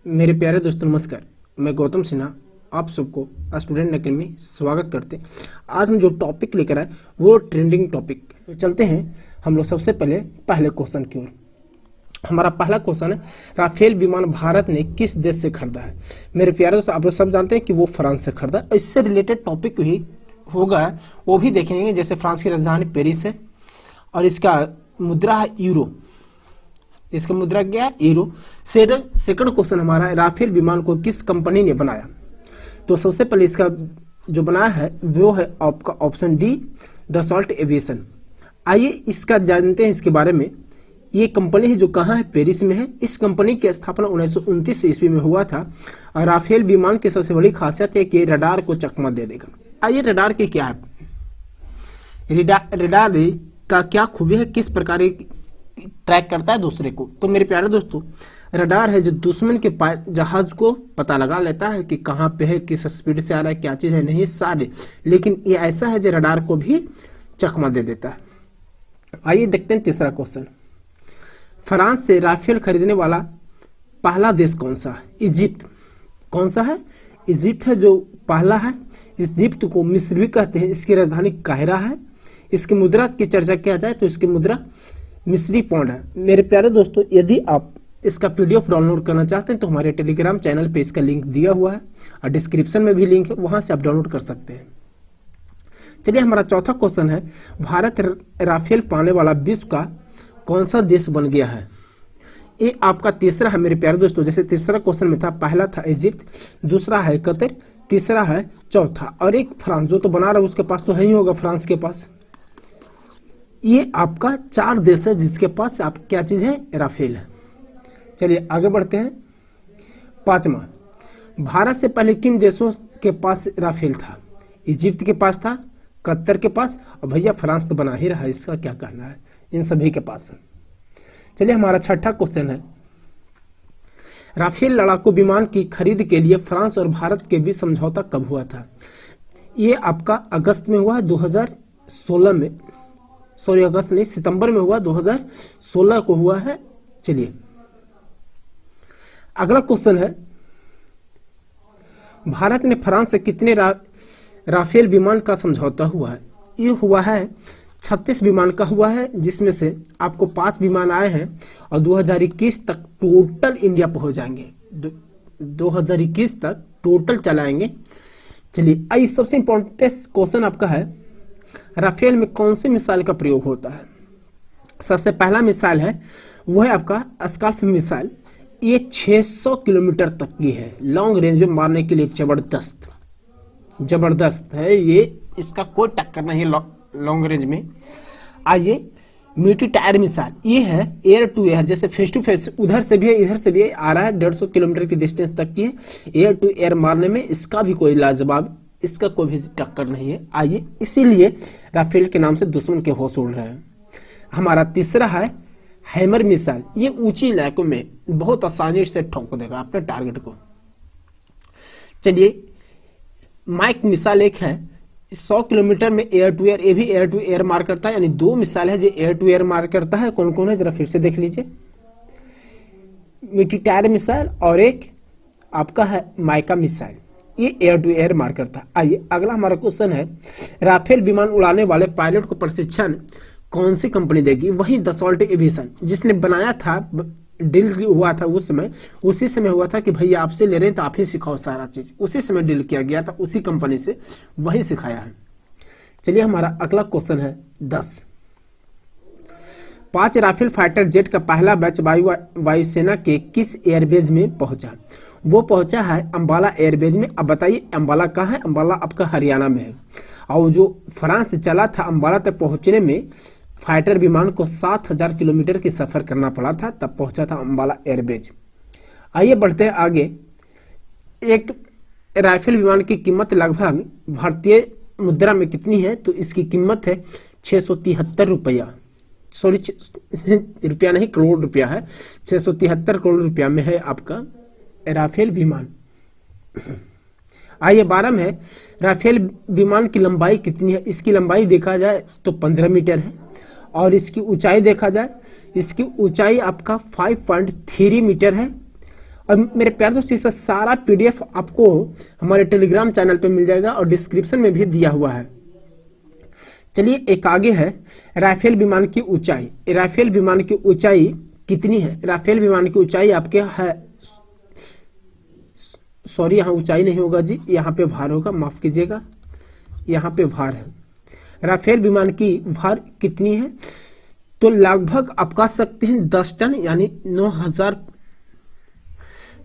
मेरे प्यारे दोस्तों नमस्कार। मैं गौतम सिन्हा आप सबको स्टूडेंट अकेडमी में स्वागत करते हैं। आज हम जो टॉपिक लेकर आए वो ट्रेंडिंग टॉपिक। तो चलते हैं हम लोग सबसे पहले क्वेश्चन की ओर। हमारा पहला क्वेश्चन है, राफेल विमान भारत ने किस देश से खरीदा है। मेरे प्यारे दोस्तों आप लोग सब जानते हैं कि वो फ्रांस से खरीदा। इससे रिलेटेड टॉपिक भी होगा, वो भी देखेंगे। जैसे फ्रांस की राजधानी पेरिस है और इसका मुद्रा है यूरो। इसका मुद्रा क्या है? यूरो। सेकंड क्वेश्चन हमारा है, राफेल विमान को किस कंपनी ने बनाया। तो सबसे पहले इसका जो बनाया है वो है आपका ऑप्शन डी, दसॉल्ट एविएशन। आइए इसका जानते हैं इसके बारे में। ये कंपनी है जो कहाँ है? पेरिस में है। इस कंपनी की स्थापना 1929 ईस्वी में हुआ था। और राफेल विमान की सबसे बड़ी खासियत है कि रडार को चकमा दे देगा। आइए रडार की क्या है, रडार का क्या खूबी है, किस प्रकार ट्रैक करता है दूसरे को। तो मेरे प्यारे दोस्तों, रडार है जो दुश्मन के जहाज को पता लगा लेता है कि कहाँ पे है, किस स्पीड से आ रहा है, क्या चीज है, नहीं सारे। लेकिन ये ऐसा है जो रडार को भी चकमा दे देता है। आइए देखते हैं तीसरा क्वेश्चन। फ्रांस से राफेल खरीदने वाला पहला देश कौन सा है? इजिप्ट। कौन सा है? इजिप्ट है जो पहला है। इजिप्ट को मिस्र भी कहते हैं। इसकी राजधानी काहिरा है। इसकी मुद्रा की चर्चा किया जाए तो इसकी मुद्रा मिस्री पौंड है। मेरे प्यारे दोस्तों, यदि आप इसका पीडीएफ डाउनलोड करना चाहते हैं तो हमारे टेलीग्राम चैनल पे इसका लिंक दिया हुआ है और डिस्क्रिप्शन में भी लिंक है, वहां से आप डाउनलोड कर सकते हैं। चलिए हमारा चौथा क्वेश्चन है, भारत राफेल पाने वाला विश्व का कौन सा देश बन गया है। ये आपका तीसरा है मेरे प्यारे दोस्तों। जैसे तीसरा क्वेश्चन में था, पहला था इजिप्ट, दूसरा है कतर, तीसरा है चौथा, और एक फ्रांस जो तो बना रहा है उसके पास तो है ही होगा, फ्रांस के पास। ये आपका 4 देश है जिसके पास आप क्या चीज है? राफेल है। चलिए आगे बढ़ते हैं। पांचवा, भारत से पहले किन देशों के पास राफेल था? इजिप्ट के पास था, कतर के पास, और भैया फ्रांस तो बना ही रहा है, इसका क्या कहना है? इन सभी के पास है। चलिए हमारा छठा क्वेश्चन है, राफेल लड़ाकू विमान की खरीद के लिए फ्रांस और भारत के बीच समझौता कब हुआ था? ये आपका अगस्त में हुआ है 2016 में। सॉरी अगस्त नहीं, सितंबर में हुआ, 2016 को हुआ है। चलिए अगला क्वेश्चन है, भारत ने फ्रांस से कितने राफेल विमान का समझौता हुआ है? ये हुआ है 36 विमान का हुआ है, जिसमें से आपको 5 विमान आए हैं और 2021 तक टोटल इंडिया पहुंच जाएंगे। 2021 तक टोटल चलाएंगे। चलिए आइए सबसे इंपॉर्टेंट क्वेश्चन आपका है, राफेल में कौन सी मिसाइल का प्रयोग होता है? सबसे पहला मिसाइल है वो है आपका स्काल्प मिसाइल। ये 600 किलोमीटर तक की है, लॉन्ग रेंज में मारने के लिए जबरदस्त है ये, इसका कोई टक्कर नहीं है लॉन्ग रेंज में। आइए मिलिट्री टायर मिसाइल, ये है एयर टू एयर, जैसे फेस टू फेस उधर से भी है इधर से भी आ रहा है, 150 किलोमीटर की डिस्टेंस तक की है। एयर टू एयर मारने में इसका भी कोई लाजवाब, इसका कोई भी टक्कर नहीं है। आइए इसीलिए राफेल के नाम से दुश्मन के होश उड़ रहे हैं। हमारा तीसरा है हैमर मिसाइल। ये ऊंची इलाकों में बहुत आसानी से ठोक देगा अपने टारगेट को। चलिए माइक मिसाइल एक है, 100 किलोमीटर में एयर टू एयर, ये भी एयर टू एयर मार करता है। यानी 2 मिसाइल है जो एयर टू एयर मार करता है। कौन कौन है जरा फिर से देख लीजिए, मिलिट्री टायर मिसाइल और एक आपका है माइका मिसाइल, ये एयर टू एयर मार करता है। आइए अगला हमारा क्वेश्चन है, राफेल विमान उड़ाने वाले पायलट को प्रशिक्षण कौन सी कंपनी देगी? वही दसॉल्ट एविएशन, जिसने बनाया था, डील हुआ था उस समय, उसी समय हुआ था कि भैया आपसे ले रहे हैं तो आप ही सिखाओ सारा चीज, उसी समय डील किया गया था, उसी कंपनी से वही सिखाया है। चलिए हमारा अगला क्वेश्चन है 10, 5 राफेल फाइटर जेट का पहला बैच वायुसेना के किस एयरबेज में पहुंचा? वो पहुंचा है अंबाला एयरबेज में। अब बताइए अंबाला कहाँ है? अंबाला आपका हरियाणा में है। और जो फ्रांस से चला था अंबाला तक पहुंचने में फाइटर विमान को 7000 किलोमीटर की सफर करना पड़ा था, तब पहुंचा था अंबाला एयरबेज। आइए बढ़ते हैं आगे। एक राइफल विमान की कीमत लगभग भारतीय मुद्रा में कितनी है? तो इसकी कीमत है 673 रुपया। सॉरी रुपया नहीं, करोड़ रुपया है। 673 करोड़ रुपया में है आपका राफेल विमान। आइए 12 में है, राफेल विमान की लंबाई कितनी है? इसकी लंबाई देखा जाए तो 15 मीटर है और इसकी ऊंचाई देखा जाए, इसकी ऊंचाई आपका 5.3 मीटर है और मेरे प्यारे दोस्तों इसका सारा पीडीएफ आपको हमारे टेलीग्राम चैनल पे मिल जाएगा और डिस्क्रिप्शन में भी दिया हुआ है। चलिए एक आगे है राफेल विमान की ऊंचाई। राफेल विमान की ऊंचाई कितनी है? राफेल विमान की ऊंचाई आपके है, सॉरी यहाँ ऊंचाई नहीं होगा जी, यहाँ पे भार होगा, माफ कीजिएगा, यहाँ पे भार है। राफेल विमान की भार कितनी है? तो लगभग आप कह सकते हैं 10 टन यानी 9,000,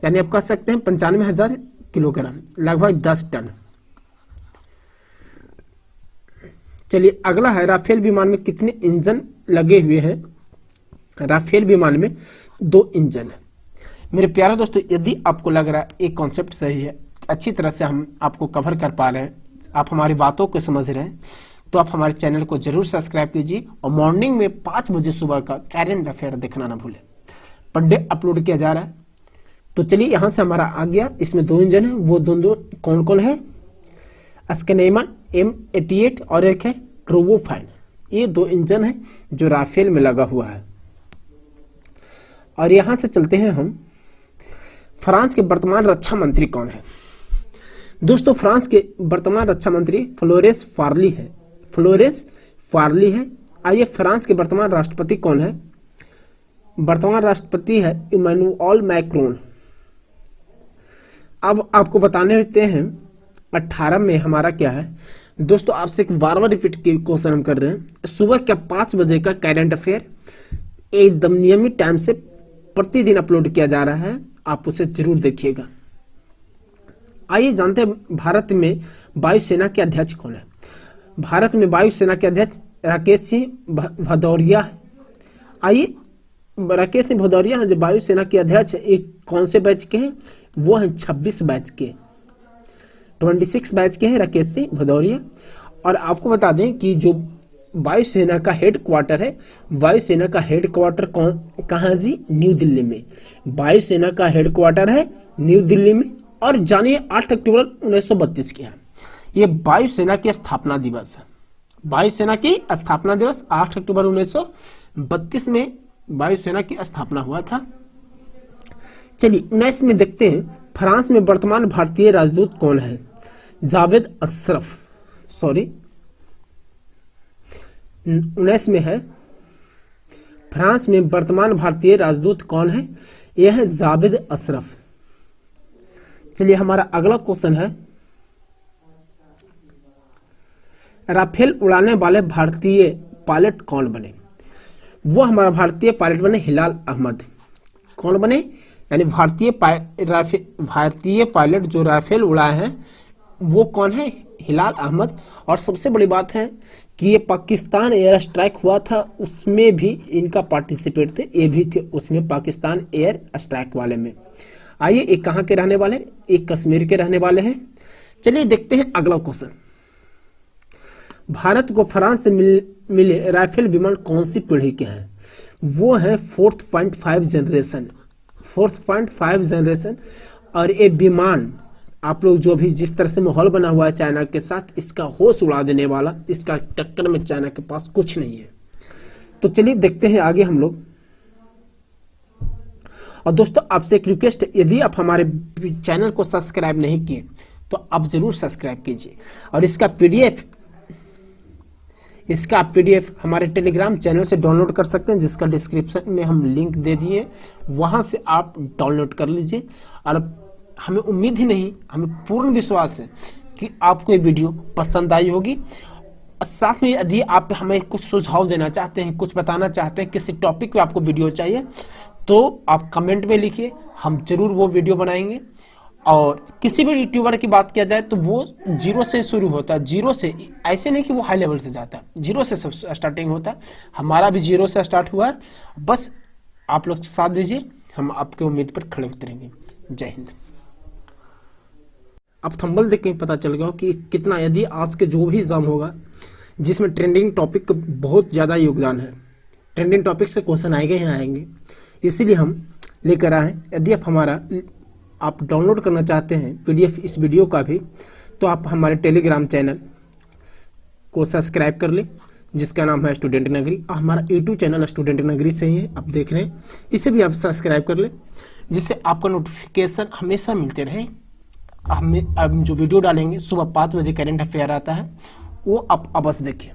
यानी आप कह सकते हैं 95,000 किलोग्राम, लगभग 10 टन। चलिए अगला है राफेल विमान में कितने इंजन लगे हुए हैं? राफेल विमान में 2 इंजन है। मेरे प्यारे दोस्तों यदि आपको लग रहा है एक कॉन्सेप्ट सही है, अच्छी तरह से हम आपको कवर कर पा रहे हैं, आप हमारी बातों को समझ रहे हैं, तो आप हमारे चैनल को जरूर सब्सक्राइब कीजिए और मॉर्निंग में 5 बजे सुबह का करेंट अफेयर देखना ना भूलें। पर डे अपलोड किया जा रहा है। तो चलिए यहां से हमारा आ गया, इसमें 2 इंजन है, वो दोनों कौन कौन है? स्कैनेमन M88 और एक है ट्रोबोफाइन। ये 2 इंजन है जो राफेल में लगा हुआ है। और यहां से चलते हैं हम, फ्रांस के वर्तमान रक्षा मंत्री कौन है? दोस्तों फ्रांस के वर्तमान रक्षा मंत्री फ्लोरेंस पार्ली है। फ्लोरेंस पार्ली है। आइए फ्रांस के वर्तमान राष्ट्रपति कौन है? वर्तमान राष्ट्रपति है इमैनुअल मैक्रोन। अब आपको बताने देते हैं 18 में हमारा क्या है। दोस्तों आपसे एक बार रिपीट के क्वेश्चन हम कर रहे हैं। सुबह क्या 5 बजे का करेंट अफेयर एकदम नियमित टाइम से प्रतिदिन अपलोड किया जा रहा है, आप उसे जरूर देखिएगा। आइए जानते हैं भारत में वायुसेना के अध्यक्ष कौन है। भारत में वायुसेना के अध्यक्ष राकेश सिंह भदौरिया है। आइए राकेश सिंह भदौरिया जो वायुसेना के अध्यक्ष एक कौन से बैच के हैं? वो हैं 26 बैच के, 26 बैच के हैं राकेश सिंह भदौरिया। और आपको बता दें कि जो वायुसेना का हेडक्वार्टर है, वायुसेना का हेडक्वार्टर कहाँ जी? न्यू दिल्ली में। वायुसेना का हेडक्वार्टर है न्यू दिल्ली में। और जानिए 8 अक्टूबर 1932 की है ये वायुसेना की स्थापना दिवस है। वायुसेना की स्थापना दिवस 8 अक्टूबर 1932 में वायुसेना की स्थापना हुआ था। चलिए 19 में देखते हैं फ्रांस में वर्तमान भारतीय राजदूत कौन है? जावेद अशरफ, सॉरी 19 में है फ्रांस में वर्तमान भारतीय राजदूत कौन है? यह है जावेद अशरफ। चलिए हमारा अगला क्वेश्चन है राफेल उड़ाने वाले भारतीय पायलट कौन बने? वो हमारा भारतीय पायलट बने हिलाल अहमद। कौन बने? यानी भारतीय पायलट जो राफेल उड़ाए हैं वो कौन है? हिलाल अहमद। और सबसे बड़ी बात है कि ये पाकिस्तान एयर स्ट्राइक हुआ था उसमें भी इनका पार्टिसिपेट थे, ये भी थे उसमें पाकिस्तान एयर स्ट्राइक वाले में। आइए एक कहाँ के रहने वाले? एक कश्मीर के रहने वाले हैं। चलिए देखते हैं अगला क्वेश्चन। भारत को फ्रांस से मिले राफेल विमान कौन सी पीढ़ी के हैं? वो है 4.5 जनरेशन, 4.5 जनरेशन। और ये विमान आप लोग जो भी जिस तरह से माहौल बना हुआ है चाइना के साथ, इसका होश उड़ा देने वाला, इसका टक्कर में चाइना के पास कुछ नहीं है। तो चलिए देखते हैं आगे हम लोग। और दोस्तों आपसे एक रिक्वेस्ट, यदि आप हमारे चैनल को सब्सक्राइब नहीं किए तो आप जरूर सब्सक्राइब कीजिए। और इसका पीडीएफ हमारे टेलीग्राम चैनल से डाउनलोड कर सकते हैं, जिसका डिस्क्रिप्शन में हम लिंक दे दिए, वहां से आप डाउनलोड कर लीजिए। और हमें उम्मीद ही नहीं, हमें पूर्ण विश्वास है कि आपको ये वीडियो पसंद आई होगी। साथ में यदि आप हमें कुछ सुझाव देना चाहते हैं, कुछ बताना चाहते हैं, किसी टॉपिक पे आपको वीडियो चाहिए, तो आप कमेंट में लिखिए, हम जरूर वो वीडियो बनाएंगे। और किसी भी यूट्यूबर की बात किया जाए तो वो 0 से शुरू होता है, 0 से, ऐसे नहीं कि वो हाई लेवल से जाता है, 0 से स्टार्टिंग होता है। हमारा भी 0 से स्टार्ट हुआ है। बस आप लोग साथ दीजिए, हम आपके उम्मीद पर खड़े उतरेंगे। जय हिंद। अब थंबनेल देख के पता चल गया कि कितना, यदि आज के जो भी एग्जाम होगा जिसमें ट्रेंडिंग टॉपिक का बहुत ज़्यादा योगदान है, ट्रेंडिंग टॉपिक से क्वेश्चन आएंगे ही आएंगे, इसीलिए हम लेकर आए। यदि आप डाउनलोड करना चाहते हैं पीडीएफ इस वीडियो का भी, तो आप हमारे टेलीग्राम चैनल को सब्सक्राइब कर लें, जिसका नाम है स्टूडेंट नगरी। हमारा यूट्यूब चैनल स्टूडेंट नगरी से ही है, आप देख रहे हैं, इसे भी आप सब्सक्राइब कर लें। जिससे आपका नोटिफिकेशन हमेशा मिलते रहे। हम जो वीडियो डालेंगे सुबह 5 बजे करंट अफेयर आता है, वो आप अवश्य देखिए।